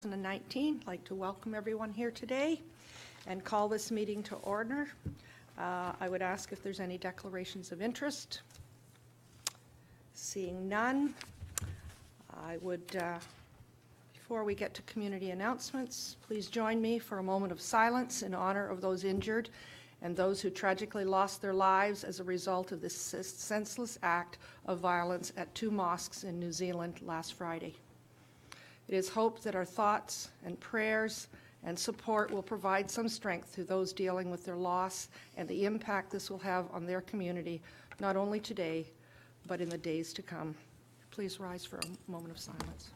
2019. I'd like to welcome everyone here today and call this meeting to order. I would ask if there's any declarations of interest. Seeing none, I would, before we get to community announcements, please join me for a moment of silence in honor of those injured and those who tragically lost their lives as a result of this senseless act of violence at two mosques in New Zealand last Friday. It is hoped that our thoughts and prayers and support will provide some strength to those dealing with their loss and the impact this will have on their community, not only today, but in the days to come. Please rise for a moment of silence.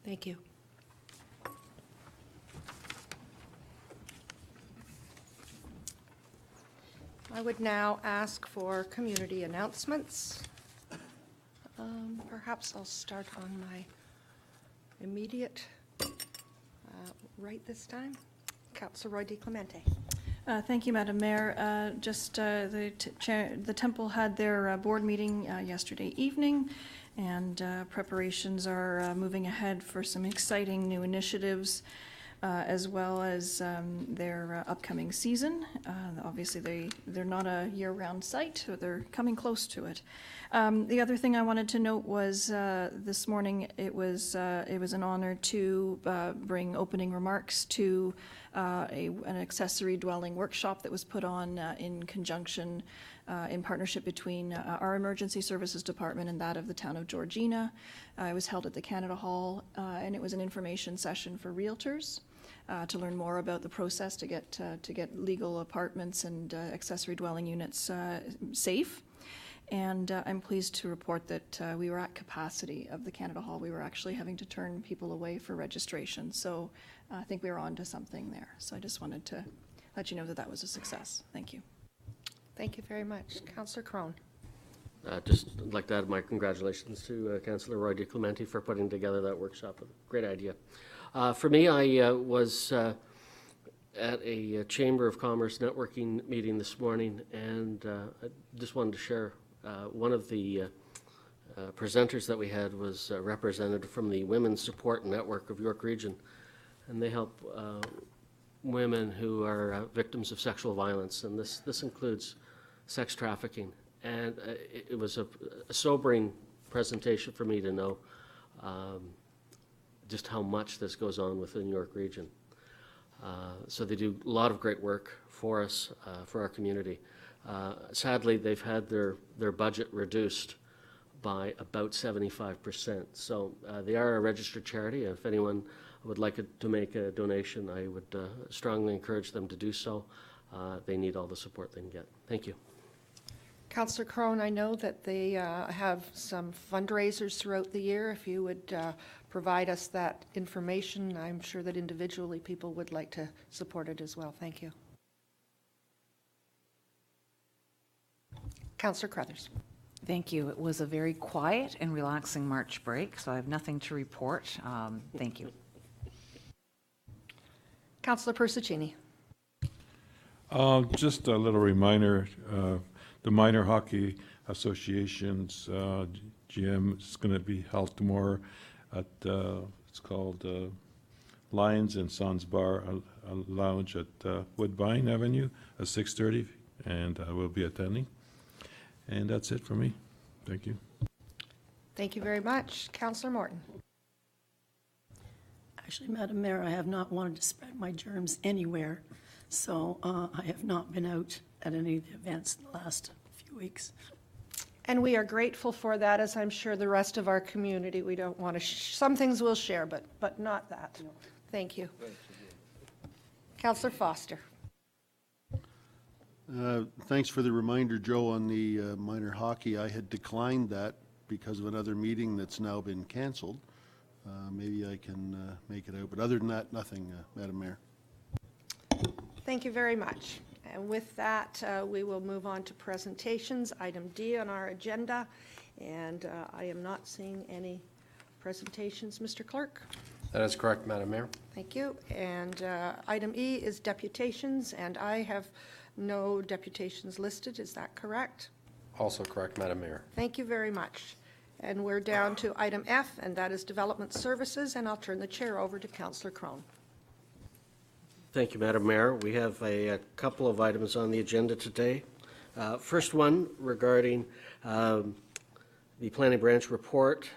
Thank you. I would now ask for community announcements. Perhaps I'll start on my immediate right this time. Councillor Roy-DiClemente. Thank you, Madam Mayor. The Temple had their board meeting yesterday evening, and preparations are moving ahead for some exciting new initiatives, as well as their upcoming season. Obviously, they're not a year-round site, but they're coming close to it. The other thing I wanted to note was this morning it was an honor to bring opening remarks to an accessory dwelling workshop that was put on in conjunction, in partnership between our Emergency Services Department and that of the town of Georgina. It was held at the Canada Hall, and it was an information session for realtors to learn more about the process to get legal apartments and accessory dwelling units safe. And I'm pleased to report that we were at capacity of the Canada Hall. We were actually having to turn people away for registration. So I think we were on to something there. So I just wanted to let you know that that was a success. Thank you. Thank you very much. Councillor Crone. Just like to add my congratulations to Councillor Roy-DiClemente for putting together that workshop. Great idea. For me, I was at a Chamber of Commerce networking meeting this morning, and I just wanted to share one of the presenters that we had was a representative from the Women's Support Network of York Region, and they help women who are victims of sexual violence, and this includes sex trafficking. And it was a sobering presentation for me to know just how much this goes on within York Region. So they do a lot of great work for us, for our community. Sadly, they've had their budget reduced by about 75%. So they are a registered charity. If anyone would like to make a donation, I would strongly encourage them to do so. They need all the support they can get. Thank you. Councillor Crone, I know that they have some fundraisers throughout the year. If you would provide us that information, I'm sure that individually people would like to support it as well. Thank you. Councillor Carruthers. Thank you. It was a very quiet and relaxing March break, so I have nothing to report. Thank you. Councillor Persechini. Just a little reminder, the Minor Hockey Association's GM is going to be held tomorrow at, it's called Lions and Sons Bar, a lounge at Woodbine Avenue at 6:30, and I will be attending. And that's it for me. Thank you. Thank you very much. Councillor Morton. Actually, Madam Mayor, I have not wanted to spread my germs anywhere, so I have not been out at any of the events in the last few weeks. And we are grateful for that, as I'm sure the rest of our community. We don't want to, some things we'll share, but not that. No. Thank you. Councillor Foster. Thanks for the reminder, Joe, on the minor hockey. I had declined that because of another meeting that's now been cancelled. Maybe I can make it out. But other than that, nothing, Madam Mayor. Thank you very much. And with that, we will move on to presentations, item D on our agenda. And I am not seeing any presentations, Mr. Clerk. That is correct, Madam Mayor. Thank you. And item E is deputations, and I have no deputations listed. Is that correct? Also correct, Madam Mayor. Thank you very much. And we're down to item F, and that is development services, and I'll turn the chair over to Councillor Crone. Thank you, Madam Mayor. We have a couple of items on the agenda today. First one regarding the Planning Branch report,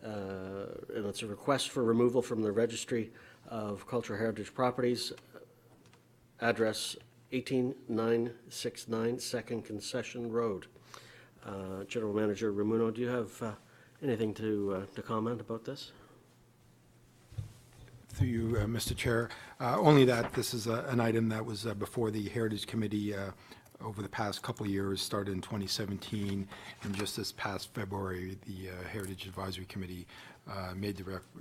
and it's a request for removal from the Registry of Cultural Heritage Properties, address 18969 Second Concession Road. General Manager Ramuno, do you have anything to comment about this? Through you, Mr. Chair. Only that this is an item that was before the Heritage Committee over the past couple of years, started in 2017, and just this past February, the Heritage Advisory Committee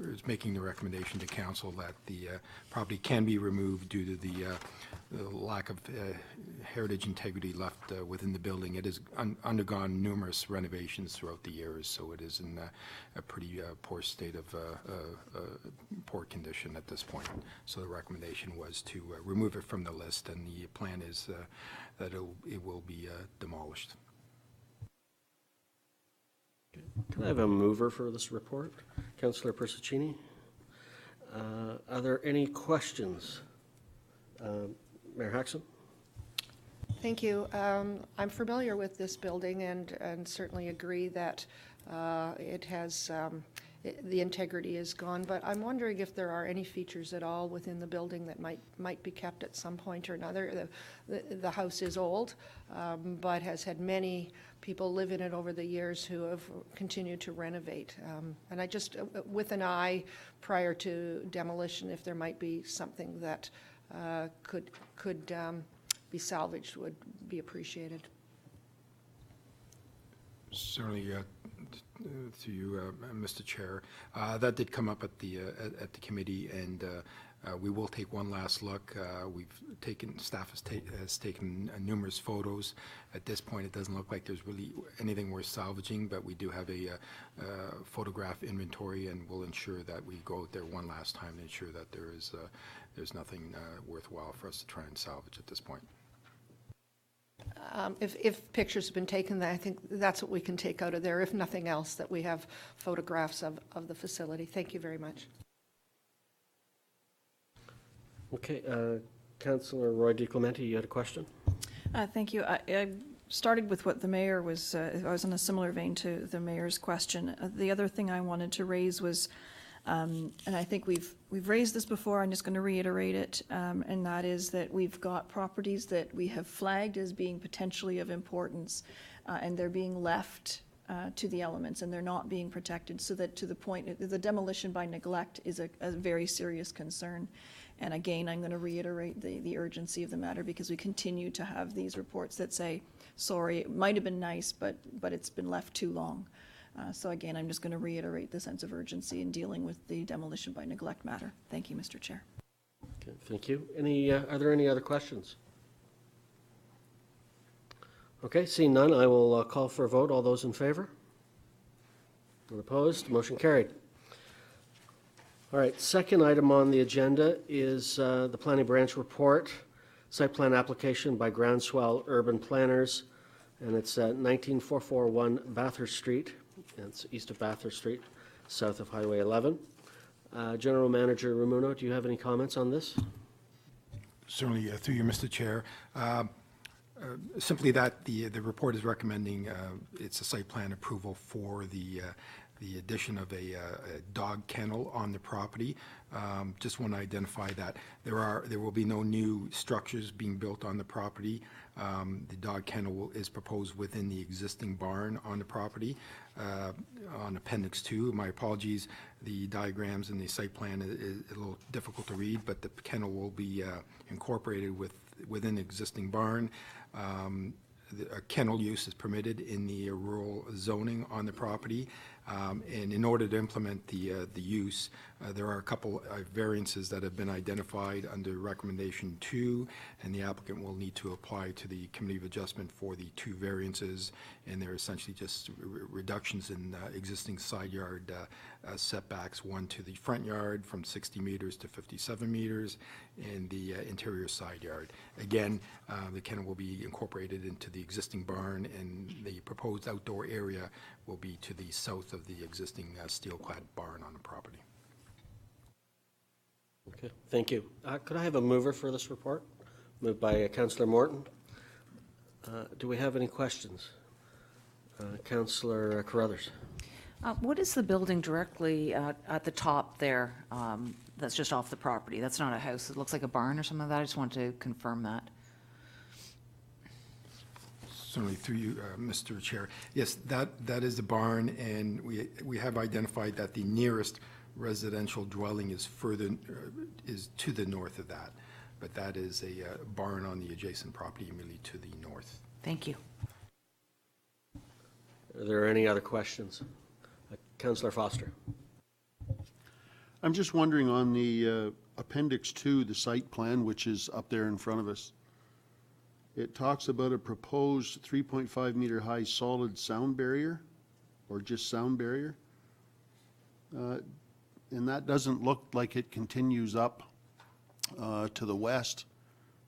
is making the recommendation to Council that the property can be removed due to the lack of heritage integrity left within the building. It has undergone numerous renovations throughout the years, so it is in a pretty poor state of poor condition at this point. So the recommendation was to remove it from the list, and the plan is that it will be demolished. Can I have a mover for this report? Councillor Persechini. Are there any questions? Mayor Hackson? Thank you. I'm familiar with this building and certainly agree that it has, the integrity is gone, but I'm wondering if there are any features at all within the building that might be kept at some point or another. The house is old, but has had many people live in it over the years who have continued to renovate. And I just, with an eye prior to demolition, if there might be something that could be salvaged, would be appreciated. Certainly, to you, Mr. Chair. That did come up at the committee, and we will take one last look. Staff has taken numerous photos. At this point, it doesn't look like there's really anything worth salvaging, but we do have a photograph inventory, and we'll ensure that we go out there one last time to ensure that there's nothing worthwhile for us to try and salvage at this point. If pictures have been taken, then I think that's what we can take out of there, if nothing else, that we have photographs of the facility. Thank you very much. Okay, Councillor Roy-DiClemente, you had a question? Thank you. I started with what the mayor was, I was in a similar vein to the mayor's question. The other thing I wanted to raise was, and I think we've raised this before, I'm just going to reiterate it, and that is that we've got properties that we have flagged as being potentially of importance, and they're being left to the elements, and they're not being protected, so that to the point, the demolition by neglect is a very serious concern. And again, I'm going to reiterate the urgency of the matter, because we continue to have these reports that say, sorry, it might have been nice, but it's been left too long. So again, I'm just going to reiterate the sense of urgency in dealing with the demolition by neglect matter. Thank you, Mr. Chair. Okay, thank you. Are there any other questions? Okay, seeing none, I will call for a vote. All those in favor? None opposed? Motion carried. All right, second item on the agenda is the Planning Branch report, site plan application by Groundswell Urban Planners, and it's at 19441 Bathurst Street. It's east of Bathurst Street, south of Highway 11. General Manager Ramuno, do you have any comments on this? Certainly, through you, Mr. Chair. Simply that the report is recommending it's a site plan approval for the addition of a dog kennel on the property. Just want to identify that there will be no new structures being built on the property. The dog kennel is proposed within the existing barn on the property. On Appendix 2, my apologies, the diagrams in the site plan is a little difficult to read, but the kennel will be incorporated within the existing barn. A kennel use is permitted in the rural zoning on the property. And in order to implement the use, there are a couple of variances that have been identified under recommendation 2, and the applicant will need to apply to the Committee of Adjustment for the 2 variances, and they're essentially just reductions in existing side yard setbacks, one to the front yard from 60 meters to 57 meters, and the interior side yard. Again, the kennel will be incorporated into the existing barn, and the proposed outdoor area will be to the south of the existing steel-clad barn on the property. Okay, thank you. Could I have a mover for this report? Moved by Councillor Morton. Do we have any questions? Councillor Carruthers. What is the building directly at the top there that's just off the property? That's not a house. It looks like a barn or something like that. I just want to confirm that. Certainly, through you, Mr. Chair. Yes, that is the barn, and we have identified that the nearest residential dwelling is is to the north of that, but that is a barn on the adjacent property immediately to the north. Thank you. Are there any other questions? Councillor Foster. I'm just wondering on the Appendix 2, the site plan, which is up there in front of us, it talks about a proposed 3.5 meter high solid sound barrier, or just sound barrier. And that doesn't look like it continues up to the west,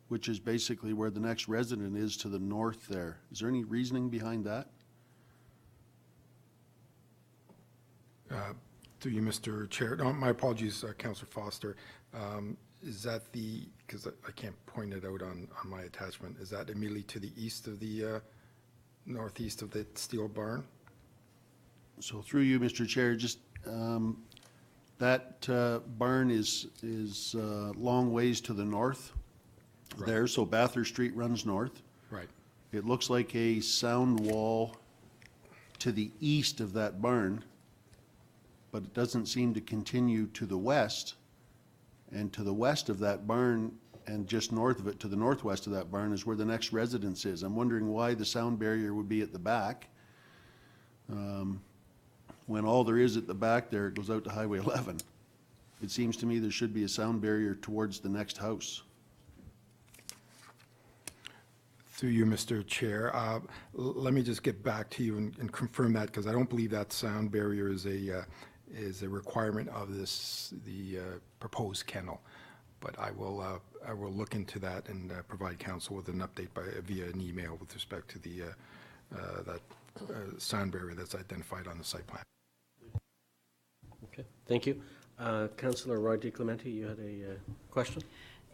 which is basically where the next resident is, to the north there. Is there any reasoning behind that? Through you, Mr. Chair. No, my apologies, Councillor Foster. Is that because I can't point it out on my attachment, is that immediately to the east of the, northeast of the steel barn? So through you, Mr. Chair, just that barn is long ways to the north there, so Bathurst Street runs north. Right. It looks like a sound wall to the east of that barn, but it doesn't seem to continue to the west. And to the west of that barn, and just north of it, to the northwest of that barn, is where the next residence is. I'm wondering why the sound barrier would be at the back, when all there is at the back there goes out to Highway 11. It seems to me there should be a sound barrier towards the next house. Through you, Mr. Chair. Let me just get back to you and confirm that, because I don't believe that sound barrier is a requirement of the proposed kennel. But I will look into that and provide council with an update via an email with respect to the that sound barrier that's identified on the site plan. Okay, thank you. Councillor Roy-DiClemente, you had a question?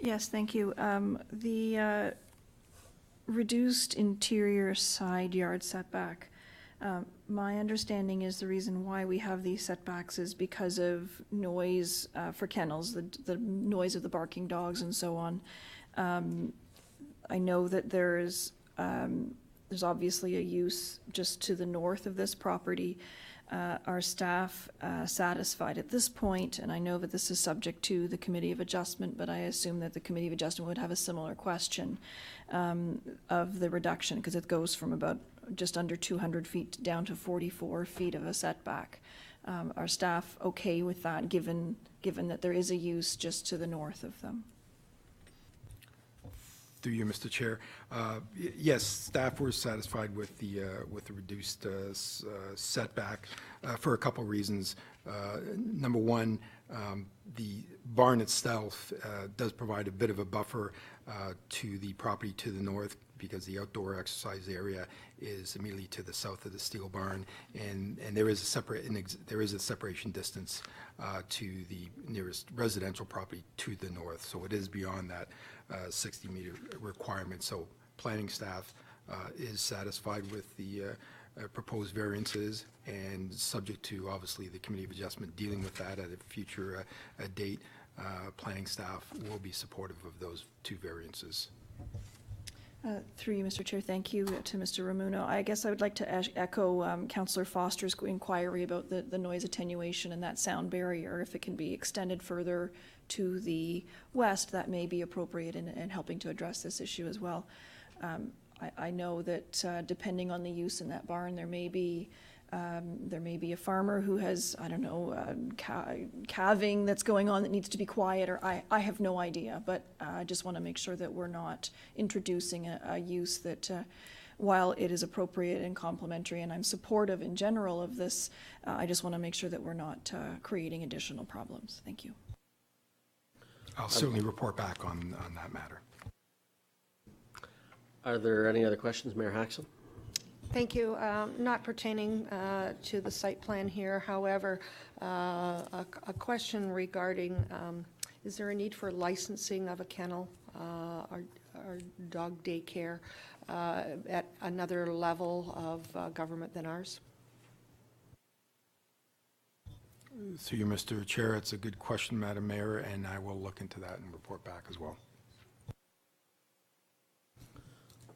Yes, thank you. The reduced interior side yard setback, my understanding is the reason why we have these setbacks is because of noise for kennels, the noise of the barking dogs and so on. I know that there's obviously a use just to the north of this property. Our staff satisfied at this point, and I know that this is subject to the Committee of Adjustment, but I assume that the Committee of Adjustment would have a similar question of the reduction, because it goes from about just under 200 feet down to 44 feet of a setback. Are staff okay with that, given that there is a use just to the north of them? Through you, Mr. Chair. Yes, staff were satisfied with the reduced setback for a couple reasons. Number one, the barn itself does provide a bit of a buffer to the property to the north, because the outdoor exercise area is immediately to the south of the steel barn, and there is a separation distance to the nearest residential property to the north. So it is beyond that 60-meter requirement. So planning staff is satisfied with the proposed variances, and subject to obviously the Committee of Adjustment dealing with that at a future date. Planning staff will be supportive of those 2 variances. Through you, Mr. Chair, thank you to Mr. Ramuno. I guess I would like to echo Councillor Foster's inquiry about the noise attenuation and that sound barrier. If it can be extended further to the west, that may be appropriate in helping to address this issue as well. I know that depending on the use in that barn, there may be There may be a farmer who has, I don't know, calving that's going on that needs to be quiet, or I have no idea. But I just want to make sure that we're not introducing a use that, while it is appropriate and complementary, and I'm supportive in general of this, I just want to make sure that we're not creating additional problems. Thank you. I'll certainly report back on that matter. Are there any other questions, Mayor Hackson? Thank you. Not pertaining to the site plan here, however, a question regarding, is there a need for licensing of a kennel or dog daycare at another level of government than ours? Through you, Mr. Chair, it's a good question, Madam Mayor, and I will look into that and report back as well.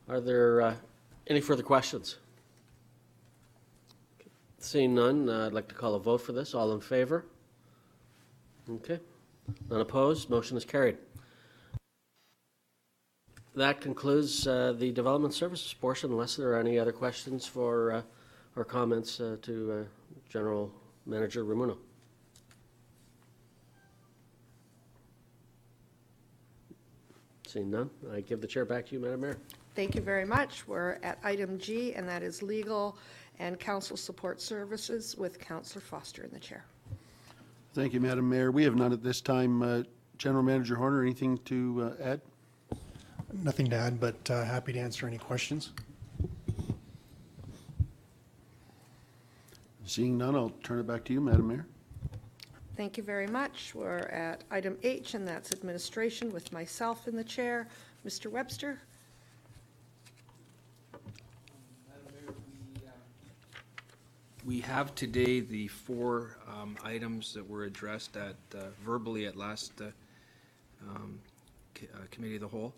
Are there any further questions? Seeing none, I'd like to call a vote for this. All in favor? Okay. None opposed? Motion is carried. That concludes the Development Services portion, unless there are any other questions for or comments to General Manager Ramuno. Seeing none, I give the chair back to you, Madam Mayor. Thank you very much. We're at item G, and that is legal and council support services with Councillor Foster in the chair. Thank you, Madam Mayor. We have none at this time. General Manager Horner, anything to add? Nothing to add, but happy to answer any questions. Seeing none, I'll turn it back to you, Madam Mayor. Thank you very much. We're at item H, and that's administration with myself in the chair. Mr. Webster. We have today the four items that were addressed at verbally at last Committee of the Whole,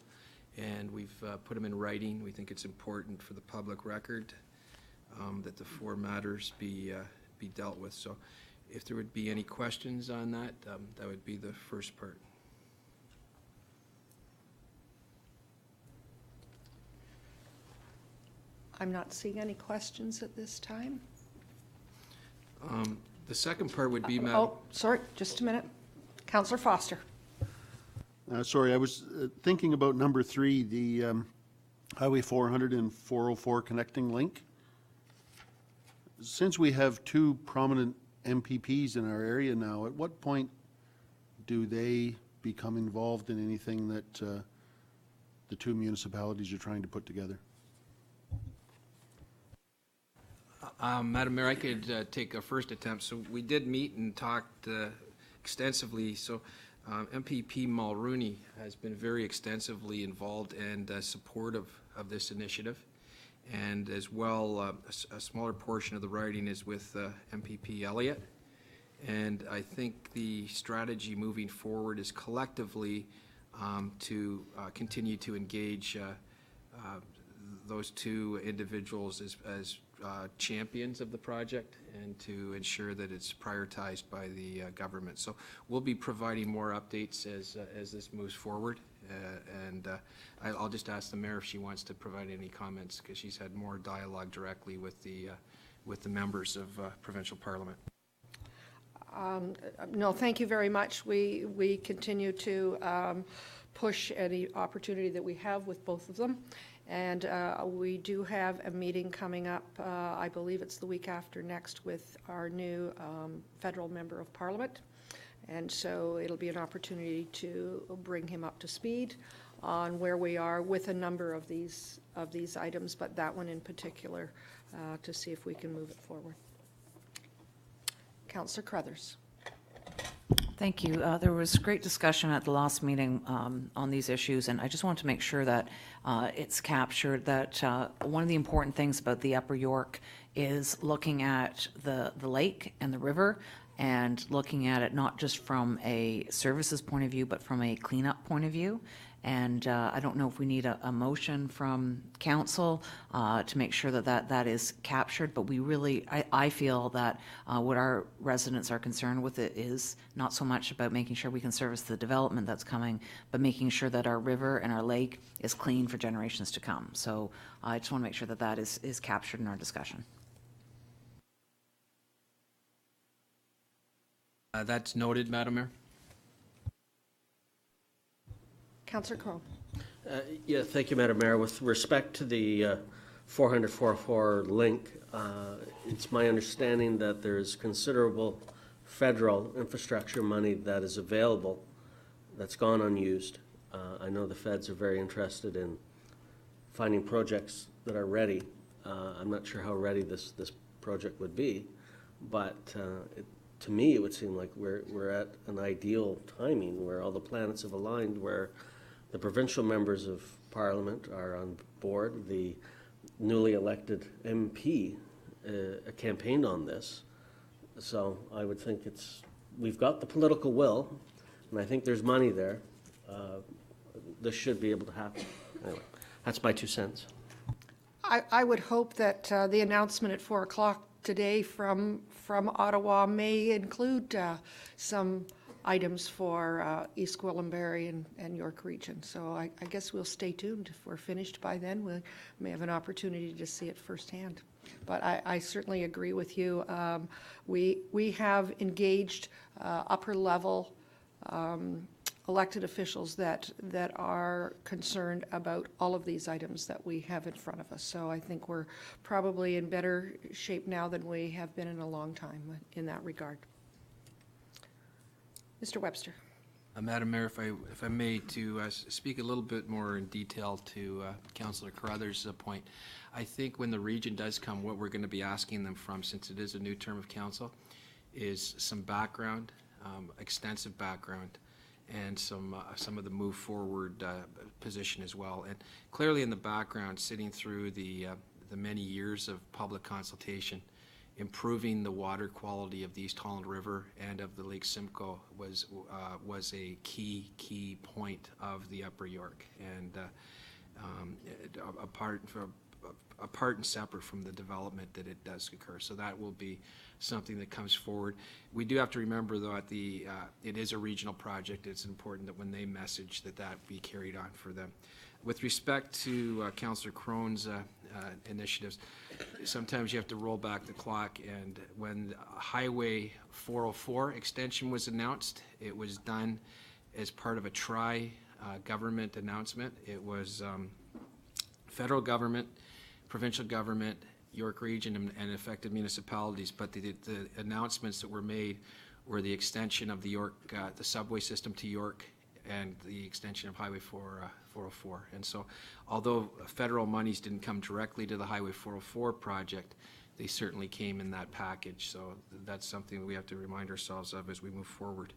and we've put them in writing. We think it's important for the public record that the four matters be dealt with. So if there would be any questions on that, that would be the first part. I'm not seeing any questions at this time. The second part would be, Madam. Oh, sorry, just a minute. Councillor Foster. Sorry, I was thinking about number 3, the Highway 400 and 404 connecting link. Since we have 2 prominent MPPs in our area now, at what point do they become involved in anything that the 2 municipalities are trying to put together? Madam Mayor, I could take a first attempt. So we did meet and talked extensively. So MPP Mulrooney has been very extensively involved and supportive of this initiative. And as well, a smaller portion of the writing is with MPP Elliott. And I think the strategy moving forward is collectively to continue to engage those 2 individuals as champions of the project and to ensure that it's prioritized by the government. So we'll be providing more updates as this moves forward. And I'll just ask the mayor if she wants to provide any comments, because she's had more dialogue directly with the members of provincial parliament. No, thank you very much. We continue to push any opportunity that we have with both of them. And we do have a meeting coming up, I believe it's the week after next, with our new federal member of parliament. And so it'll be an opportunity to bring him up to speed on where we are with a number of these items, but that one in particular, to see if we can move it forward. Councillor Carruthers. Thank you. There was great discussion at the last meeting on these issues, and I just want to make sure that it's captured that one of the important things about the Upper York is looking at the lake and the river, and looking at it not just from a services point of view, but from a cleanup point of view. And I don't know if we need a motion from council to make sure that is captured, but we really, I feel that what our residents are concerned with it is not so much about making sure we can service the development that's coming, but making sure that our river and our lake is clean for generations to come. So I just want to make sure that is captured in our discussion. That's noted, Madam Mayor. Councillor Crone. Yeah, thank you, Madam Mayor. With respect to the 404 link, it's my understanding that there's considerable federal infrastructure money that is available that's gone unused. I know the feds are very interested in finding projects that are ready. I'm not sure how ready this project would be, but to me, it would seem like we're at an ideal timing where all the planets have aligned, where the provincial members of Parliament are on board, the newly elected MP campaigned on this. So I would think we've got the political will, and I think there's money there. This should be able to happen. Anyway, that's my 2 cents. I would hope that the announcement at 4 o'clock today from Ottawa may include some items for East Gwillimbury and York Region. So I guess we'll stay tuned. If we're finished by then, we may have an opportunity to see it firsthand. But I certainly agree with you. We have engaged upper level elected officials that are concerned about all of these items that we have in front of us. So I think we're probably in better shape now than we have been in a long time in that regard. Mr. Webster. Madam Mayor, if I may, to speak a little bit more in detail to Councillor Carruthers' point, I think when the region does come, what we're going to be asking them from, since it is a new term of council, is some background, extensive background, and some of the move forward position as well. And clearly in the background, sitting through the many years of public consultation, improving the water quality of the East Holland River and of the Lake Simcoe was a key point of the Upper York, and apart and separate from the development that it does occur. So that will be something that comes forward. We do have to remember, though, it is a regional project. It's important that when they message that be carried on for them. With respect to Councillor Crone's initiatives, sometimes you have to roll back the clock, and when Highway 404 extension was announced, it was done as part of a tri-government announcement. It was federal government, provincial government, York Region, and affected municipalities, but the announcements that were made were the extension of the York, the subway system to York, and the extension of Highway 404. And so, although federal monies didn't come directly to the Highway 404 project, they certainly came in that package. So that's something we have to remind ourselves of as we move forward.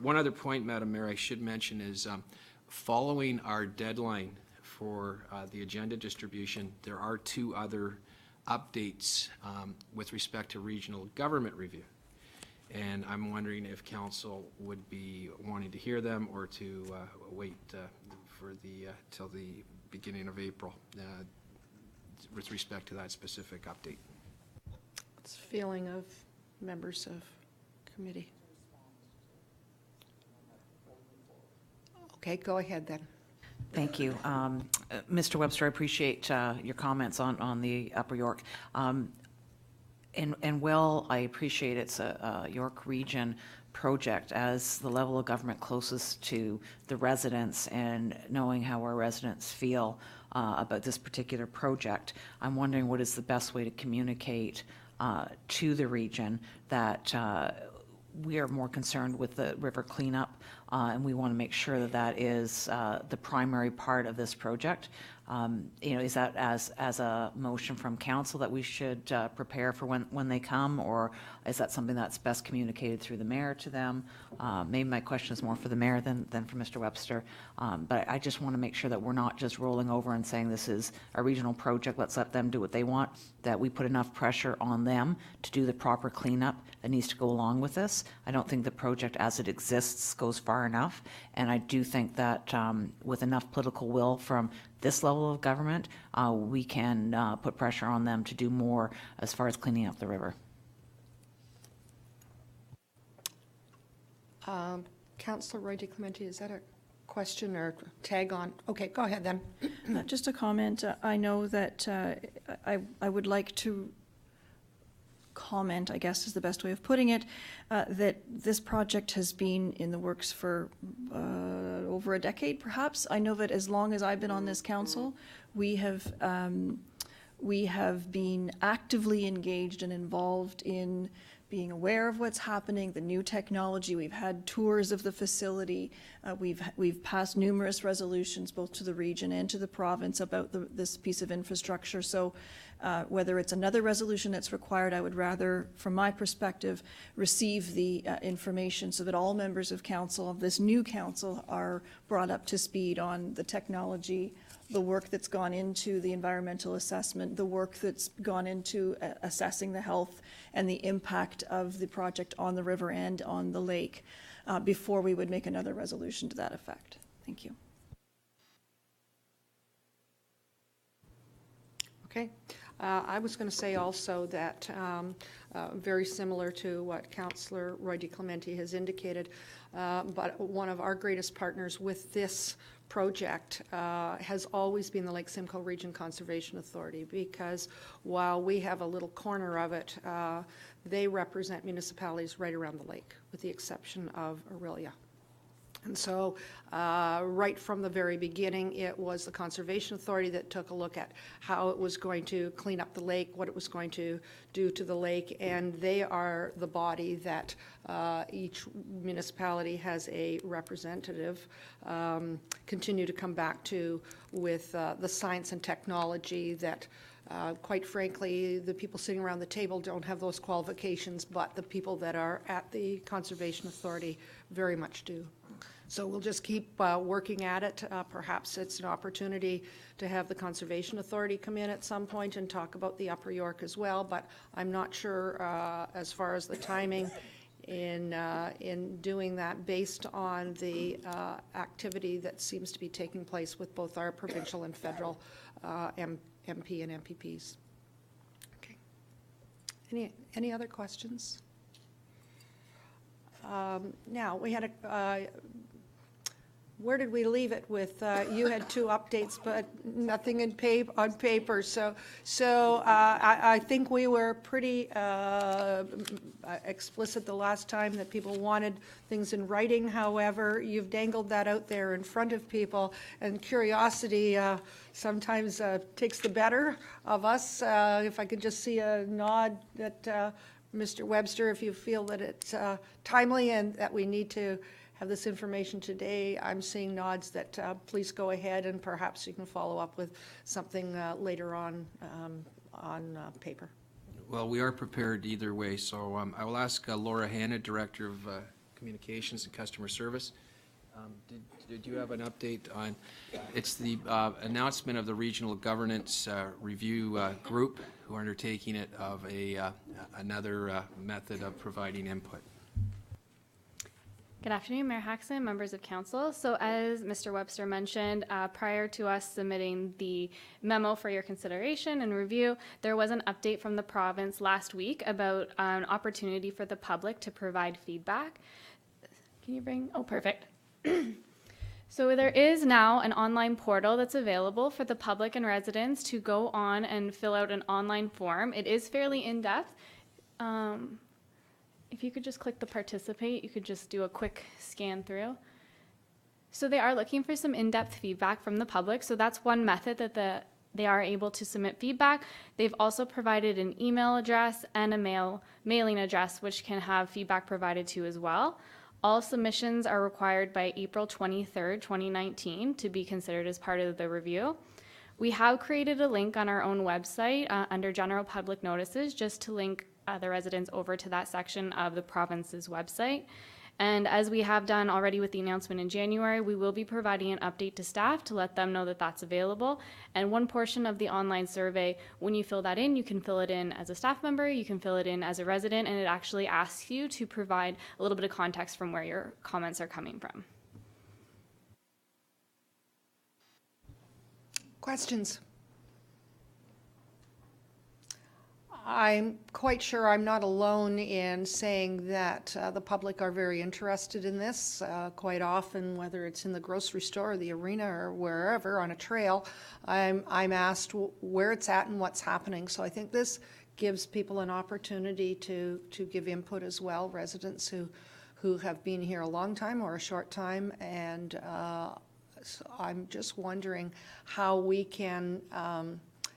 One other point, Madam Mayor, I should mention is following our deadline for the agenda distribution, there are 2 other updates with respect to regional government review. And I'm wondering if council would be wanting to hear them or to wait for till the beginning of April with respect to that specific update. What's the feeling of members of committee? Okay, go ahead then. Thank you. Mr. Webster, I appreciate your comments on the Upper York. And well, I appreciate it's a York Region project as the level of government closest to the residents and knowing how our residents feel about this particular project. I'm wondering what is the best way to communicate to the region that we are more concerned with the river cleanup, and we want to make sure that is the primary part of this project. Is that as a motion from council that we should prepare for when they come, or is that something that's best communicated through the mayor to them? Maybe my question is more for the mayor than for Mr. Webster, but I just want to make sure that we're not just rolling over and saying this is a regional project, let's let them do what they want, that we put enough pressure on them to do the proper cleanup that needs to go along with this. I don't think the project as it exists goes far enough, and I do think that with enough political will from this level of government, we can put pressure on them to do more as far as cleaning up the river. Councillor Roy-DiClemente, is that a question or tag on? Okay, go ahead then. Just a comment. I know that I would like to comment, I guess is the best way of putting it, that this project has been in the works for over a decade, perhaps. I know that as long as I've been on this council, we have been actively engaged and involved in being aware of what's happening, the new technology. We've had tours of the facility. We've passed numerous resolutions, both to the region and to the province, about this piece of infrastructure. So whether it's another resolution that's required, I would rather, from my perspective, receive the information so that all members of council, of this new council, are brought up to speed on the technology, the work that's gone into the environmental assessment, the work that's gone into assessing the health and the impact of the project on the river and on the lake, before we would make another resolution to that effect. Thank you. Okay. I was going to say also that, very similar to what Councillor Roy-DiClemente has indicated, but one of our greatest partners with this project has always been the Lake Simcoe Region Conservation Authority, because while we have a little corner of it, they represent municipalities right around the lake, with the exception of Aurelia. And so right from the very beginning, it was the Conservation Authority that took a look at how it was going to clean up the lake, what it was going to do to the lake, and they are the body that each municipality has a representative continue to come back to with the science and technology that quite frankly, the people sitting around the table don't have those qualifications, but the people that are at the Conservation Authority very much do. So we'll just keep working at it. Perhaps it's an opportunity to have the Conservation Authority come in at some point and talk about the Upper York as well, but I'm not sure as far as the timing in doing that, based on the activity that seems to be taking place with both our provincial and federal MP and MPPs. Okay. Any other questions? Now, we had a, where did we leave it with, you had 2 updates, but nothing on paper. So I think we were pretty explicit the last time that people wanted things in writing. However, you've dangled that out there in front of people, and curiosity sometimes takes the better of us. If I could just see a nod that Mr. Webster, if you feel that it's timely and that we need to have this information today, I'm seeing nods that please go ahead, and perhaps you can follow up with something later on paper. Well, we are prepared either way, so I will ask Laura Hanna, Director of Communications and Customer Service. Did you have an update on, it's the announcement of the Regional Governance Review Group who are undertaking it, of another method of providing input. Good afternoon, Mayor Hackson, members of council. So as Mr. Webster mentioned, prior to us submitting the memo for your consideration and review, there was an update from the province last week about an opportunity for the public to provide feedback. Can you bring, oh, perfect. So there is now an online portal that's available for the public and residents to go on and fill out an online form. It is fairly in-depth. If you could just click the participate, you could just do a quick scan through. So they are looking for some in-depth feedback from the public. So that's one method that they are able to submit feedback. They've also provided an email address and a mailing address, which can have feedback provided to as well. All submissions are required by April 23rd, 2019 to be considered as part of the review. We have created a link on our own website under general public notices, just to link the residents over to that section of the province's website. And as we have done already with the announcement in January, we will be providing an update to staff to let them know that that's available. And one portion of the online survey, when you fill that in, you can fill it in as a staff member, you can fill it in as a resident, and it actually asks you to provide a little bit of context from where your comments are coming from. Questions? I'm quite sure I'm not alone in saying that the public are very interested in this. Quite often, whether it's in the grocery store or the arena or wherever on a trail, I'm asked where it's at and what's happening. So I think this gives people an opportunity to give input as well, residents who have been here a long time or a short time, and so I'm just wondering how we can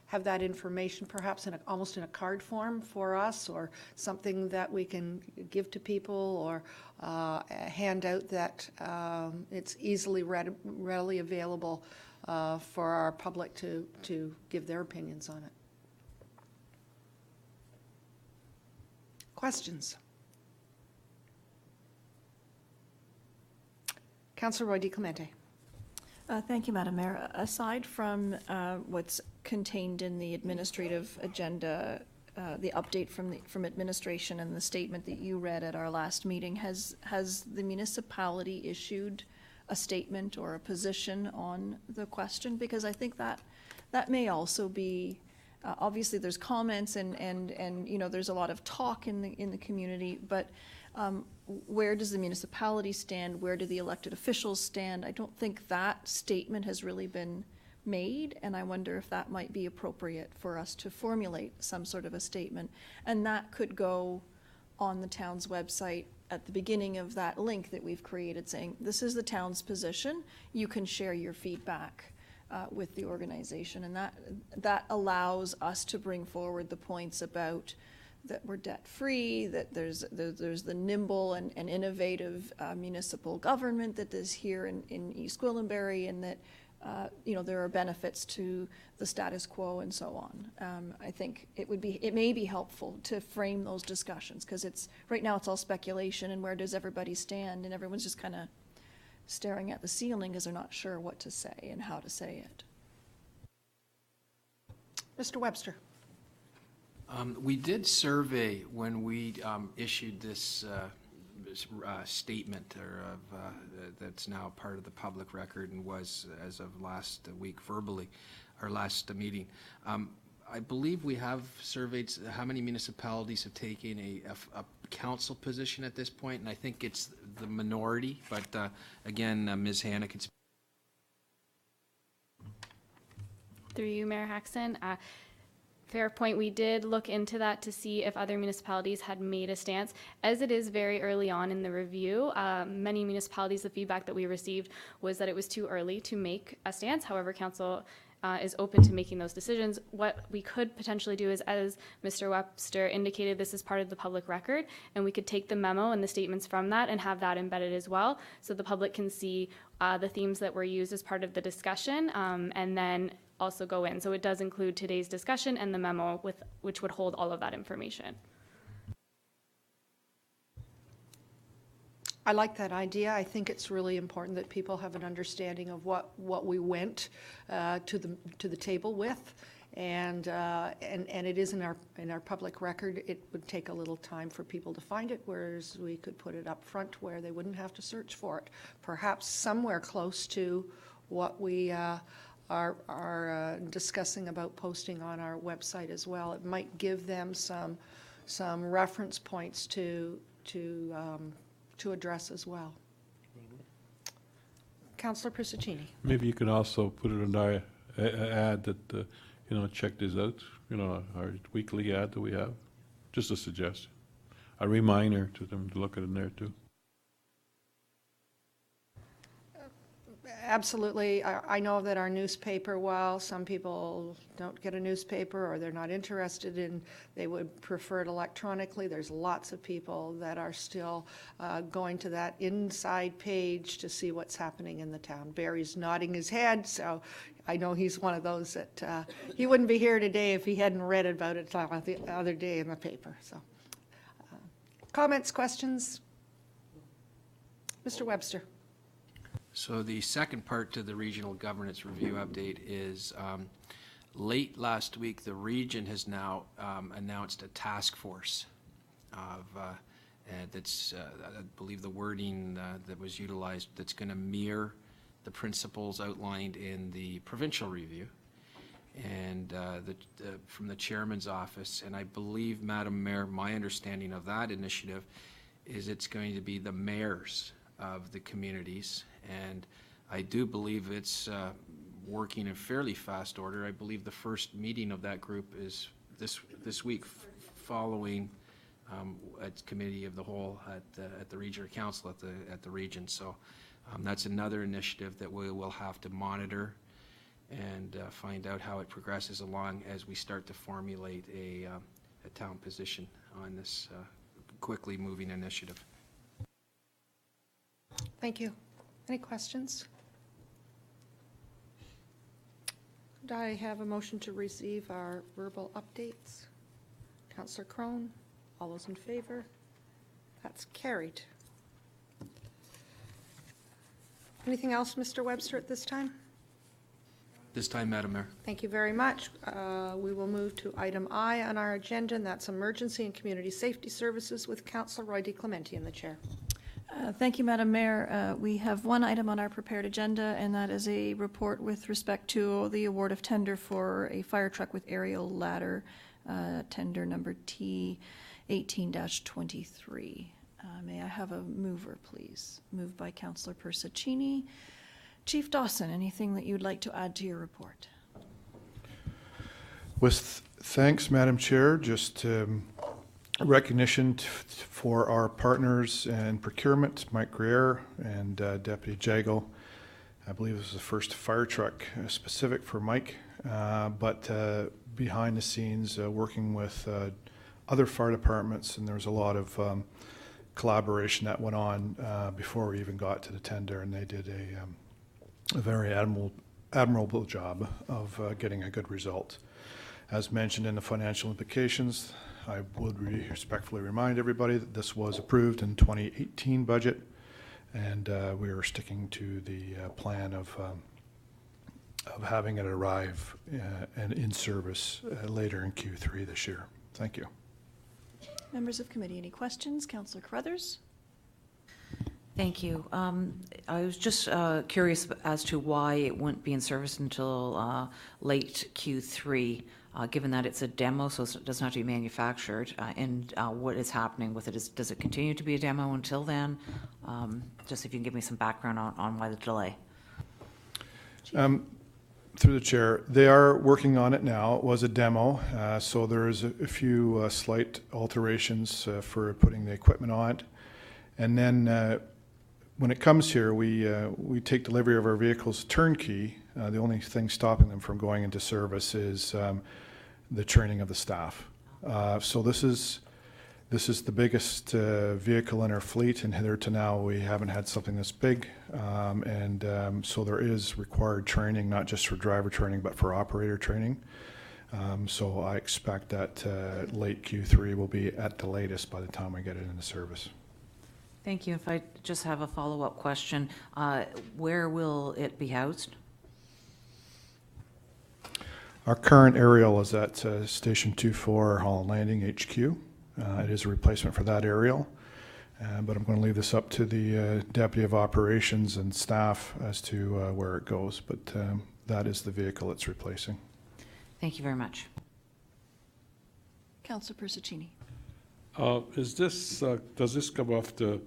have that information perhaps almost in a card form for us, or something that we can give to people, or a handout that it's easily readily available for our public to give their opinions on it. Questions? Councillor Roy-DiClemente. Thank you, Madam Mayor. Aside from what's contained in the administrative agenda, the update from administration and the statement that you read at our last meeting, has the municipality issued a statement or a position on the question? Because I think that may also be, obviously there's comments and you know, there's a lot of talk in the community, but where does the municipality stand? Where do the elected officials stand? I don't think that statement has really been made, and I wonder if that might be appropriate for us to formulate some sort of a statement. And that could go on the town's website at the beginning of that link that we've created, saying, this is the town's position. You can share your feedback with the organization. And that allows us to bring forward the points about that we're debt-free, that there's the nimble and innovative municipal government that is here in East Gwillimbury, and that you know, there are benefits to the status quo and so on. I think it may be helpful to frame those discussions, because right now it's all speculation, and where does everybody stand, and everyone's just kind of staring at the ceiling because they're not sure what to say and how to say it. Mr. Webster. We did survey when we issued this statement that's now part of the public record, and was, as of last week, verbally, our last meeting. I believe we have surveyed how many municipalities have taken a council position at this point, and I think it's the minority, but again, Ms. Hanna can speak. Through you, Mayor Hackson. Fair point. We did look into that to see if other municipalities had made a stance. As it is very early on in the review, many municipalities, the feedback that we received was that it was too early to make a stance. However, council is open to making those decisions. What we could potentially do is, as Mr. Webster indicated, this is part of the public record, and we could take the memo and the statements from that and have that embedded as well, so the public can see the themes that were used as part of the discussion, and then also go in. So it does include today's discussion and the memo, which would hold all of that information. I like that idea. I think it's really important that people have an understanding of what we went to the table with, and it is in our public record. It would take a little time for people to find it, whereas we could put it up front where they wouldn't have to search for it. Perhaps somewhere close to what we are discussing about posting on our website as well. It might give them some reference points to address as well. Councillor Persechini. Maybe you can also put it in our ad that, you know, check this out, you know, our weekly ad that we have. Just a suggestion. A reminder to them to look at it in there too. Absolutely. I know that our newspaper, while some people don't get a newspaper or they're not interested in, they would prefer it electronically, there's lots of people that are still going to that inside page to see what's happening in the town. Barry's nodding his head, so I know he's one of those that he wouldn't be here today if he hadn't read about it the other day in the paper. So, comments, questions? Mr. Webster. So the second part to the regional governance review update is late last week, the region has now announced a task force of that's I believe the wording that was utilized, that's going to mirror the principles outlined in the provincial review and from the chairman's office. And I believe, Madam Mayor, my understanding of that initiative is it's going to be the mayors of the communities, and I do believe it's working in fairly fast order. I believe the first meeting of that group is this week, following at committee of the whole at the regional council at the region. So that's another initiative that we will have to monitor and find out how it progresses along as we start to formulate a town position on this quickly moving initiative. Thank you. Any questions? Could I have a motion to receive our verbal updates? Councillor Crone, all those in favor? That's carried. Anything else, Mr. Webster, at this time? This time, Madam Mayor. Thank you very much. We will move to item I on our agenda, and that's Emergency and Community Safety Services with Councillor Roy-DiClemente in the chair. Thank you, Madam Mayor. We have one item on our prepared agenda, and that is a report with respect to the award of tender for a fire truck with aerial ladder, tender number T18-23. May I have a mover, please? Moved by Councillor Persechini. Chief Dawson, anything that you'd like to add to your report? With thanks, Madam Chair, just recognition for our partners in procurement, Mike Greer and Deputy Jago. I believe this was the first fire truck specific for Mike, but behind the scenes working with other fire departments, and there was a lot of collaboration that went on before we even got to the tender, and they did a very admirable job of getting a good result. As mentioned in the financial implications, I would respectfully remind everybody that this was approved in 2018 budget, and we are sticking to the plan of having it arrive and in service later in Q3 this year. Thank you. Members of committee, any questions? Councillor Carruthers? Thank you. I was just curious as to why it wouldn't be in service until late Q3, given that it's a demo, so it doesn't have to be manufactured, and what is happening with it. Does it continue to be a demo until then? Just if you can give me some background on why the delay. Through the chair, they are working on it now. It was a demo, so there is a few slight alterations for putting the equipment on it. And then when it comes here, we take delivery of our vehicles turnkey. The only thing stopping them from going into service is the training of the staff. So this is the biggest vehicle in our fleet, and hitherto now we haven't had something this big. So there is required training, not just for driver training, but for operator training. So I expect that late Q3 will be at the latest by the time we get it into service. Thank you. If I just have a follow-up question, where will it be housed? Our current aerial is at Station 24 Holland Landing HQ. It is a replacement for that aerial, but I'm going to leave this up to the Deputy of Operations and staff as to where it goes, but that is the vehicle it's replacing. Thank you very much. Councillor Persechini. Is this, does this come off our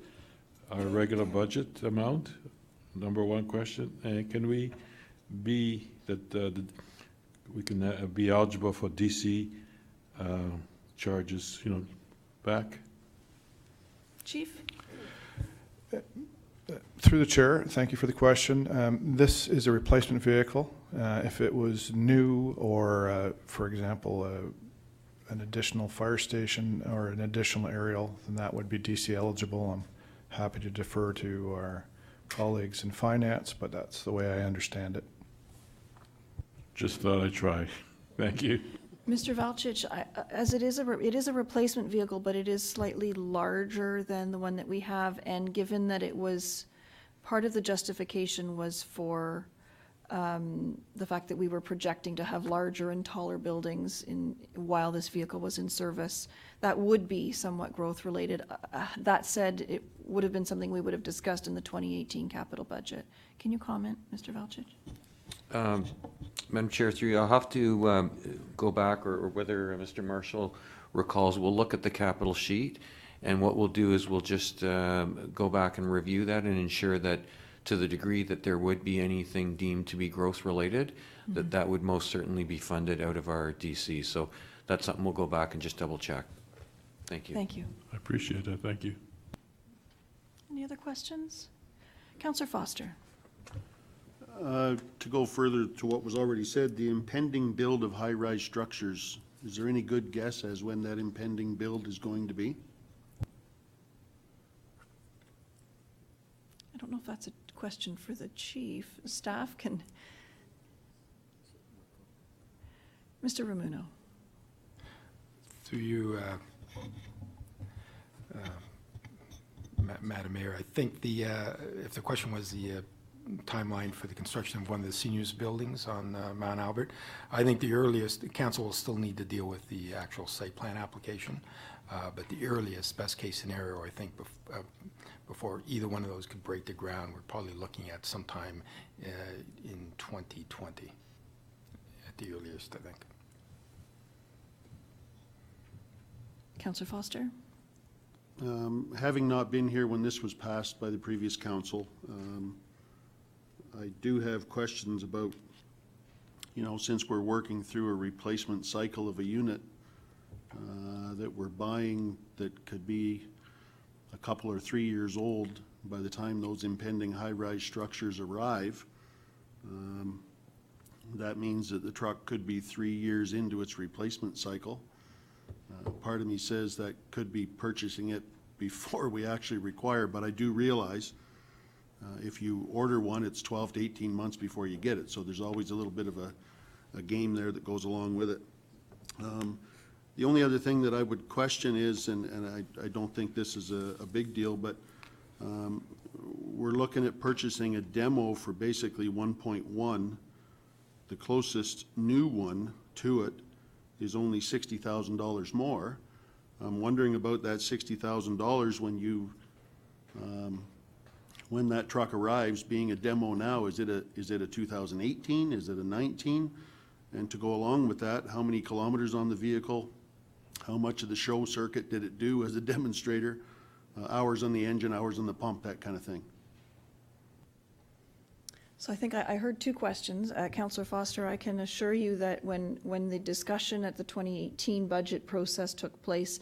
regular budget amount? Number one question. And can we be we can be eligible for DC charges, back? Chief? Through the chair, thank you for the question. This is a replacement vehicle. If it was new or, for example, an additional fire station or an additional aerial, then that would be DC eligible. I'm happy to defer to our colleagues in finance, but that's the way I understand it. Just thought I'd try. Thank you. Mr. Valcic, as it is a replacement vehicle, but it is slightly larger than the one that we have, and given that it was, part of the justification was for the fact that we were projecting to have larger and taller buildings while this vehicle was in service, that would be somewhat growth related. That said, it would have been something we would have discussed in the 2018 capital budget. Can you comment, Mr. Valcic? Madam Chair, through you, I'll have to go back, or whether Mr. Marshall recalls, we'll look at the capital sheet, and what we'll do is we'll just go back and review that and ensure that to the degree that there would be anything deemed to be growth related, that would most certainly be funded out of our DC. So that's something we'll go back and just double check. Thank you. Thank you. I appreciate that, thank you. Any other questions? Councillor Foster. To go further to what was already said, the impending build of high-rise structures, is there any good guess as when that impending build is going to be? I don't know if that's a question for the chief. Staff can. Mr. Ramuno. Through you, Madam Mayor, I think if the question was the timeline for the construction of one of the seniors' buildings on Mount Albert, I think the earliest, the council will still need to deal with the actual site plan application, but the earliest, best-case scenario, I think, before either one of those could break the ground, we're probably looking at sometime in 2020, at the earliest, I think. Councillor Foster. Having not been here when this was passed by the previous council, I do have questions about, since we're working through a replacement cycle of a unit that we're buying that could be a couple or 3 years old by the time those impending high-rise structures arrive. That means that the truck could be 3 years into its replacement cycle. Part of me says that could be purchasing it before we actually require, but I do realize if you order one, it's 12 to 18 months before you get it, so there's always a little bit of a game there that goes along with it. The only other thing that I would question is, and I don't think this is a big deal, but we're looking at purchasing a demo for basically 1.1. The closest new one to it is only $60,000 more. I'm wondering about that $60,000 when that truck arrives, being a demo now. Is it a 2018? Is it a 19? And to go along with that, how many kilometers on the vehicle? How much of the show circuit did it do as a demonstrator? Hours on the engine, hours on the pump, that kind of thing. So I think I heard two questions. Councillor Foster, I can assure you that when the discussion at the 2018 budget process took place,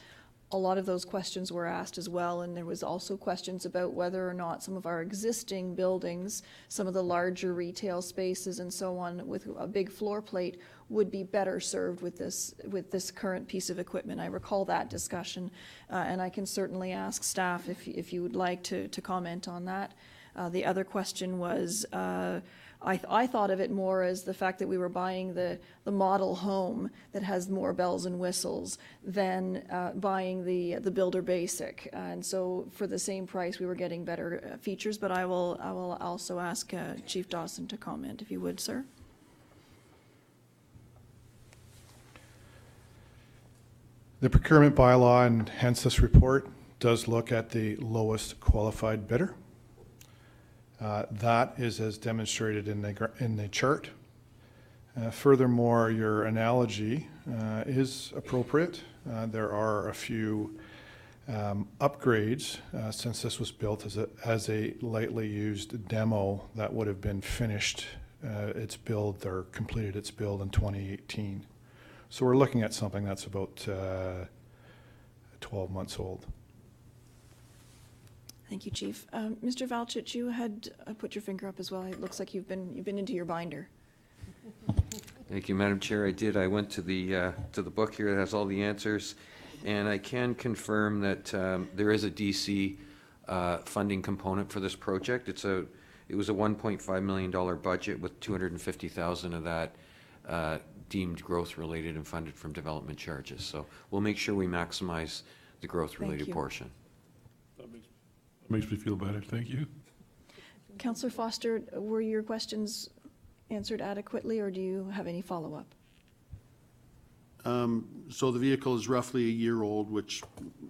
a lot of those questions were asked as well, and there was also questions about whether or not some of our existing buildings, some of the larger retail spaces and so on with a big floor plate would be better served with this current piece of equipment. I recall that discussion, and I can certainly ask staff if you would like to comment on that. The other question was, I thought of it more as the fact that we were buying the model home that has more bells and whistles than buying the Builder Basic. And so for the same price, we were getting better features, but I will also ask Chief Dawson to comment, if you would, sir. The procurement bylaw, and hence this report, does look at the lowest qualified bidder. That is as demonstrated in the chart. Furthermore, your analogy is appropriate. There are a few upgrades since this was built as a lightly used demo that would have been finished its build or completed its build in 2018. So we're looking at something that's about 12 months old. Thank you, Chief. Mr. Valchich, you had put your finger up as well. It looks like you've been into your binder. Thank you, Madam Chair. I did. I went to the book here that has all the answers, and I can confirm that there is a DC funding component for this project. It was a $1.5 million budget with $250,000 of that deemed growth-related and funded from development charges. So we'll make sure we maximize the growth-related portion. Makes me feel better, thank you. Councillor Foster, were your questions answered adequately, or do you have any follow-up? So the vehicle is roughly a year old, which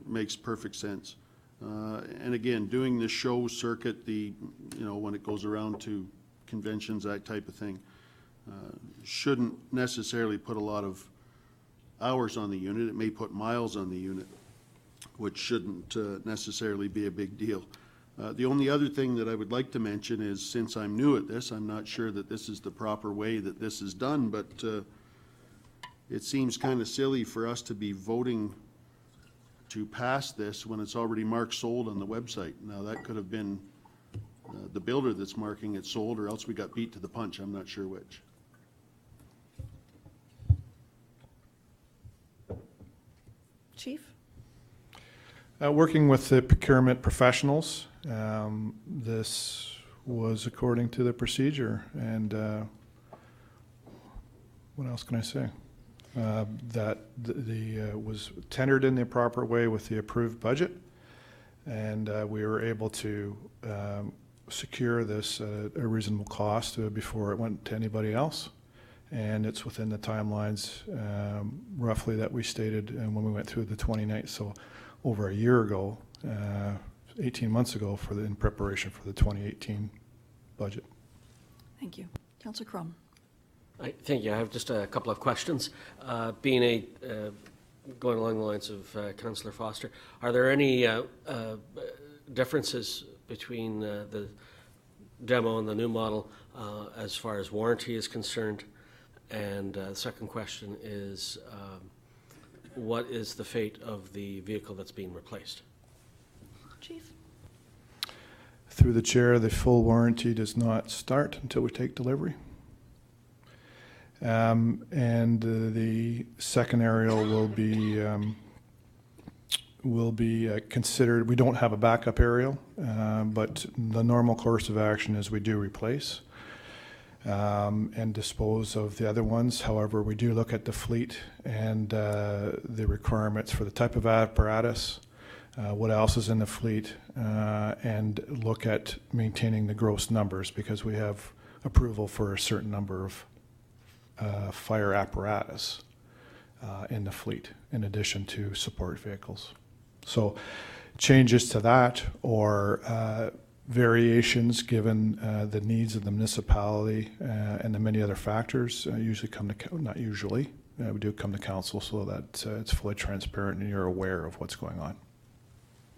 makes perfect sense. And again, doing the show circuit, when it goes around to conventions, that type of thing, shouldn't necessarily put a lot of hours on the unit. It may put miles on the unit, which shouldn't necessarily be a big deal. The only other thing that I would like to mention is, since I'm new at this, I'm not sure that this is the proper way that this is done, but it seems kind of silly for us to be voting to pass this when it's already marked sold on the website. Now, that could have been the builder that's marking it sold, or else we got beat to the punch. I'm not sure which. Chief? Working with the procurement professionals, this was according to the procedure, and what else can I say? That was tendered in the proper way with the approved budget, and we were able to secure this at a reasonable cost before it went to anybody else. And it's within the timelines roughly that we stated when we went through the 29th. So over a year ago, 18 months ago, in preparation for the 2018 budget. Thank you. Councillor Crone. Thank you. I have just a couple of questions. Going along the lines of Councillor Foster, are there any differences between the demo and the new model as far as warranty is concerned? And the second question is, what is the fate of the vehicle that's being replaced? Chief? Through the chair, the full warranty does not start until we take delivery. And the second aerial will be considered. We don't have a backup aerial, but the normal course of action is we do replace and dispose of the other ones. However, we do look at the fleet and the requirements for the type of apparatus, what else is in the fleet, and look at maintaining the gross numbers, because we have approval for a certain number of fire apparatus in the fleet, in addition to support vehicles. So changes to that, or variations given the needs of the municipality and the many other factors usually come to, not usually, we do come to council so that it's fully transparent and you're aware of what's going on.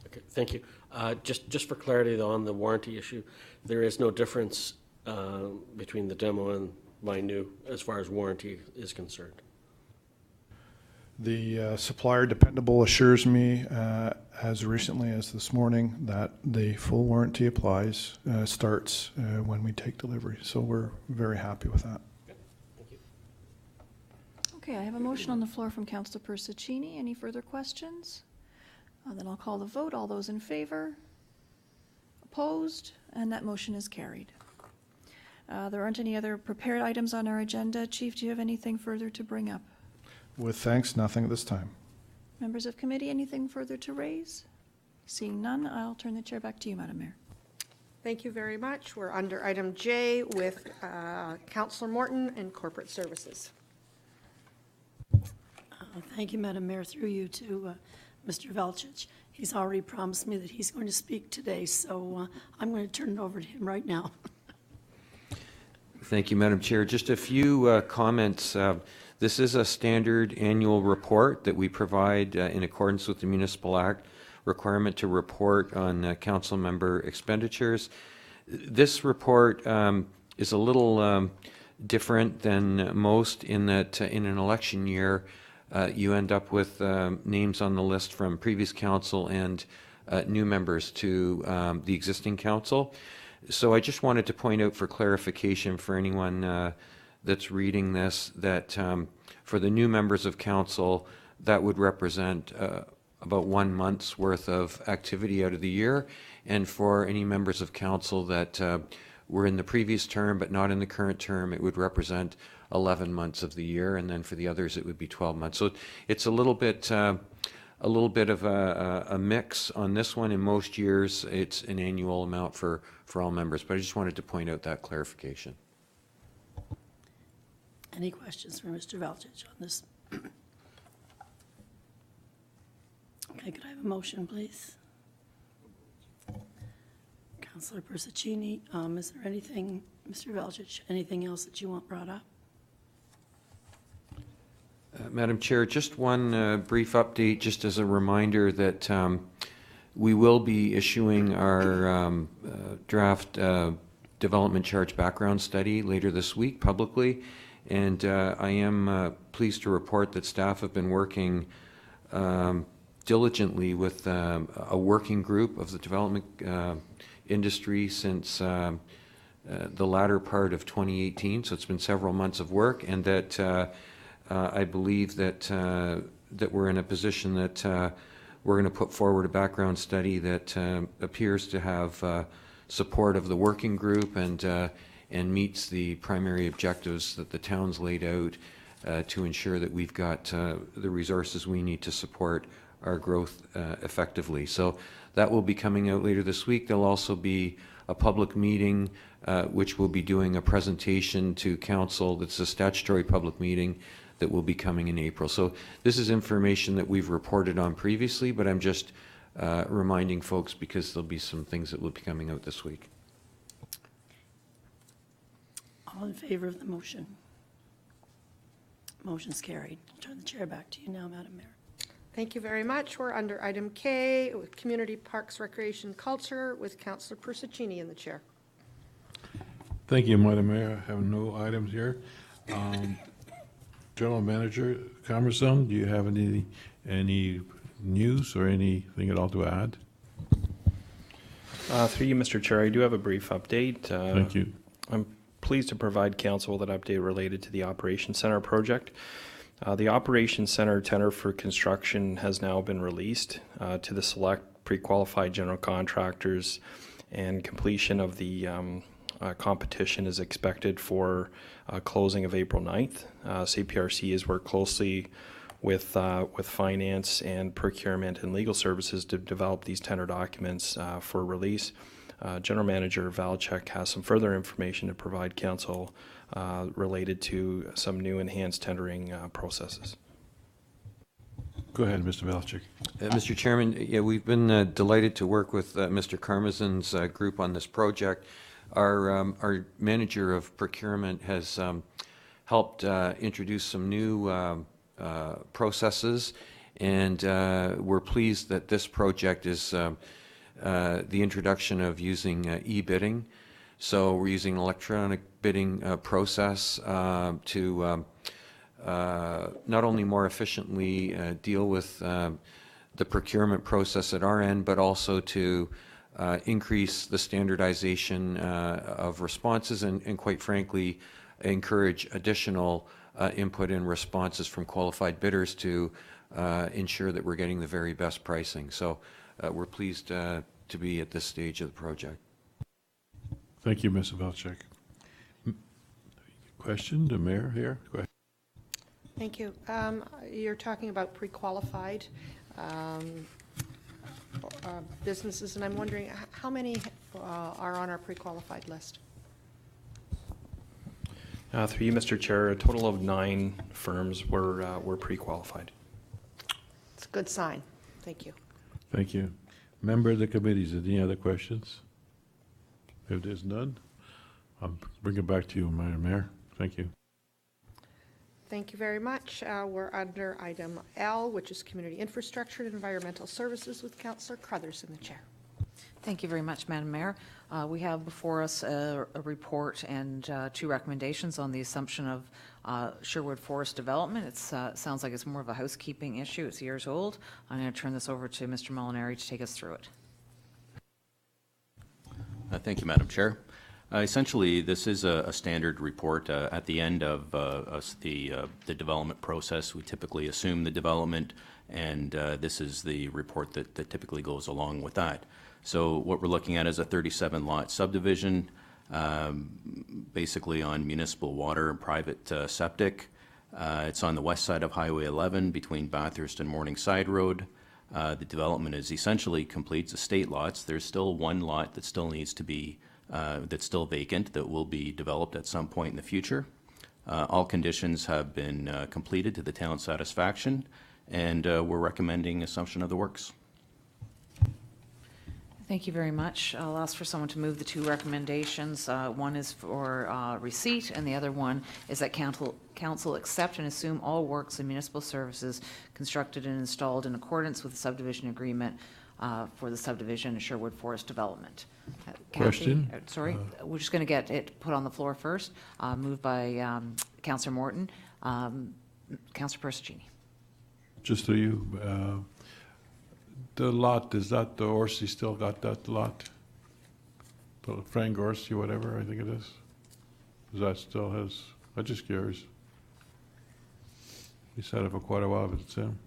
Okay, thank you. Just for clarity though, on the warranty issue, there is no difference between the demo and my new as far as warranty is concerned. The supplier dependable assures me as recently as this morning that the full warranty applies, starts when we take delivery. So we're very happy with that. Okay, thank you. Okay, I have a motion on the floor from Councillor Persechini. Any further questions? Then I'll call the vote. All those in favor? Opposed? And that motion is carried. There aren't any other prepared items on our agenda. Chief, do you have anything further to bring up? With thanks, nothing at this time. Members of committee, anything further to raise? Seeing none, I'll turn the chair back to you, Madam Mayor. Thank you very much. We're under item J with Councillor Morton and Corporate Services. Thank you, Madam Mayor. Through you to Mr. Velchich. He's already promised me that he's going to speak today, so I'm going to turn it over to him right now. Thank you, Madam Chair. Just a few comments. This is a standard annual report that we provide in accordance with the Municipal Act requirement to report on council member expenditures. This report is a little different than most in that in an election year you end up with names on the list from previous council and new members to the existing council. So I just wanted to point out for clarification for anyone that's reading this that for the new members of council, that would represent about 1 month's worth of activity out of the year. And for any members of council that were in the previous term but not in the current term, it would represent 11 months of the year. And then for the others, it would be 12 months. So it's a little bit of a mix on this one. In most years, it's an annual amount for all members. But I just wanted to point out that clarification. Any questions for Mr. Velchich on this? Okay, could I have a motion, please? Councillor Persechini, is there anything, Mr. Velchich, anything else that you want brought up? Madam Chair, just one brief update, just as a reminder that we will be issuing our draft development charge background study later this week publicly. And I am pleased to report that staff have been working diligently with a working group of the development industry since the latter part of 2018, so it's been several months of work, and that I believe that that we're in a position that we're going to put forward a background study that appears to have support of the working group and meets the primary objectives that the town's laid out to ensure that we've got the resources we need to support our growth effectively. So that will be coming out later this week. There'll also be a public meeting which will be doing a presentation to council. That's a statutory public meeting that will be coming in April. So this is information that we've reported on previously, but I'm just reminding folks because there'll be some things that will be coming out this week. All in favor of the motion? Motion's carried. I'll turn the chair back to you now, Madam Mayor. Thank you very much. We're under item K with Community Parks, Recreation, Culture with Councillor Persechini in the chair. Thank you, Madam Mayor. I have no items here. General Manager Camerson, do you have any news or anything at all to add? Through you, Mr. Chair, I do have a brief update. Thank you. I'm pleased to provide council with an update related to the Operations Center project. The Operations Center tender for construction has now been released to the select pre-qualified general contractors, and completion of the competition is expected for closing of April 9th. CPRC has worked closely with finance and procurement and legal services to develop these tender documents for release. General Manager Valchek has some further information to provide council related to some new enhanced tendering processes. Go ahead, Mr. Valchik. Mr. Chairman, yeah, we've been delighted to work with Mr. Karmazin's group on this project. Our manager of procurement has helped introduce some new processes, and we're pleased that this project is the introduction of using e-bidding. So we're using an electronic bidding process to not only more efficiently deal with the procurement process at our end, but also to increase the standardization of responses and quite frankly, encourage additional input and responses from qualified bidders to ensure that we're getting the very best pricing. So we're pleased to be at this stage of the project. Thank you, Mr. Valchek. Question, the mayor here? Go ahead. Thank you. You're talking about pre-qualified businesses, and I'm wondering how many are on our pre-qualified list? Through you, Mr. Chair, a total of 9 firms were pre-qualified. It's a good sign. Thank you. Thank you. Member of the committees, any other questions? If there's none, I'll bring it back to you, Madam Mayor. Thank you. Thank you very much. We're under item L, which is Community Infrastructure and Environmental Services with Councillor Carruthers in the chair. Thank you very much, Madam Mayor. We have before us a report and 2 recommendations on the assumption of Sherwood Forest Development. It sounds like it's more of a housekeeping issue. It's years old. I'm going to turn this over to Mr. Molinari to take us through it. Thank you, Madam Chair. Essentially, this is a standard report. At the end of the development process, we typically assume the development, and this is the report that typically goes along with that. So what we're looking at is a 37-lot subdivision, basically on municipal water and private septic. It's on the west side of Highway 11 between Bathurst and Morningside Road. The development is essentially complete. It's estate lots. There's still 1 lot that still needs to be that's still vacant that will be developed at some point in the future. All conditions have been completed to the town's satisfaction, and we're recommending assumption of the works. Thank you very much. I'll ask for someone to move the 2 recommendations. One is for receipt, and the other one is that council accept and assume all works and municipal services constructed and installed in accordance with the subdivision agreement for the subdivision of Sherwood Forest Development. Question? Sorry, we're just going to get it put on the floor first. Moved by Councillor Morton. Councillor Persechini. Just so you, the lot, is that the Orsi still got that lot? The Frank Orsi, whatever, I think it is. Is that still his? I'm just curious. He's had it for quite a while, but it's him.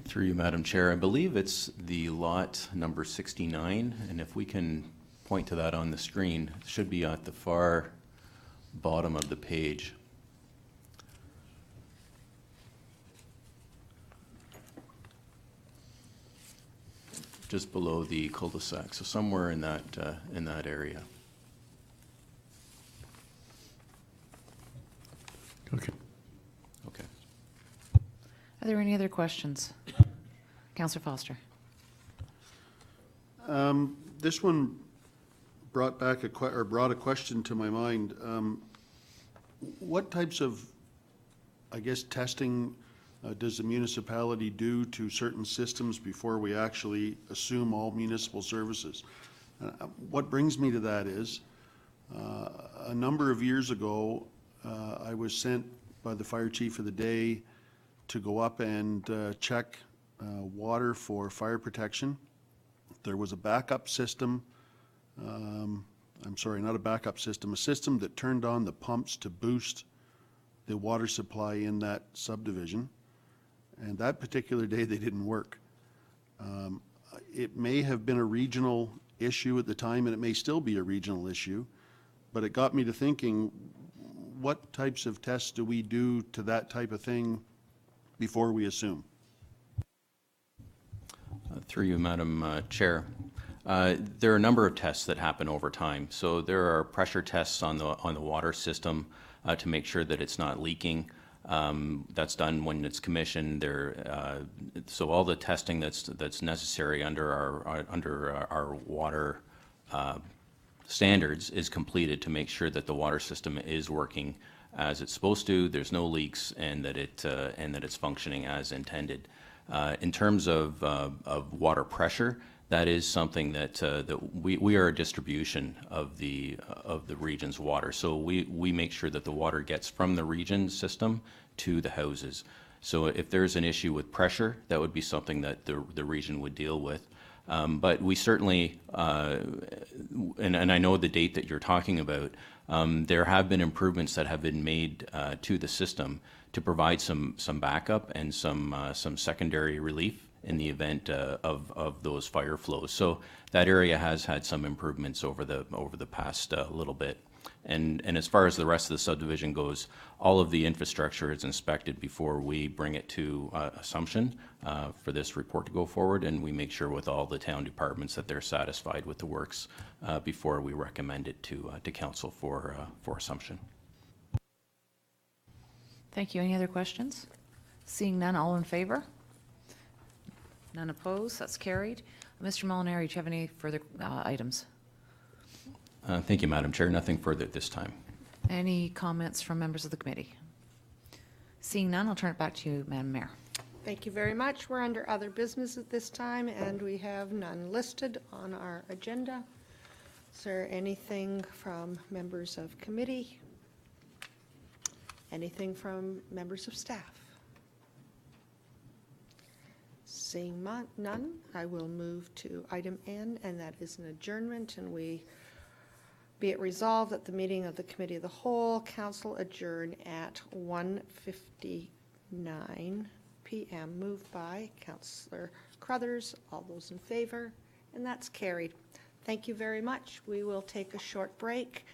Through you, Madam Chair, I believe it's the lot number 69, and if we can point to that on the screen, it should be at the far bottom of the page. Just below the cul-de-sac, so somewhere in that area. Okay. Okay. Are there any other questions? Councillor Foster. This one brought back brought a question to my mind. What types of, I guess, testing does the municipality do to certain systems before we actually assume all municipal services? What brings me to that is, a number of years ago, I was sent by the fire chief of the day to go up and check water for fire protection. There was a backup system, I'm sorry, not a backup system, a system that turned on the pumps to boost the water supply in that subdivision. And that particular day, they didn't work. It may have been a regional issue at the time, and it may still be a regional issue, but it got me to thinking, what types of tests do we do to that type of thing before we assume? Through you, Madam Chair. There are a number of tests that happen over time. So there are pressure tests on the water system to make sure that it's not leaking. That's done when it's commissioned. So all the testing that's necessary under our water standards is completed to make sure that the water system is working as it's supposed to. There's no leaks, and that it's functioning as intended. In terms of water pressure, that is something that we are a distribution of the region's water. So we make sure that the water gets from the region system to the houses. So if there's an issue with pressure, that would be something that the region would deal with. But we certainly, and I know the date that you're talking about, there have been improvements that have been made to the system to provide some backup and some secondary relief in the event of those fire flows. So that area has had some improvements over the past little bit. And as far as the rest of the subdivision goes, all of the infrastructure is inspected before we bring it to Assumption for this report to go forward, and we make sure with all the town departments that they're satisfied with the works before we recommend it to council for Assumption. Thank you. Any other questions? Seeing none, all in favor? None opposed? That's carried. Mr. Molinari, do you have any further items? Thank you, Madam Chair. Nothing further at this time. Any comments from members of the committee? Seeing none, I'll turn it back to you, Madam Mayor. Thank you very much. We're under other business at this time, and we have none listed on our agenda. Is there anything from members of committee? Anything from members of staff? Seeing none, I will move to item N, and that is an adjournment, and be it resolved that the meeting of the Committee of the Whole, Council adjourn at 1:59 p.m. Moved by Councillor Carruthers. All those in favor? And that's carried. Thank you very much. We will take a short break.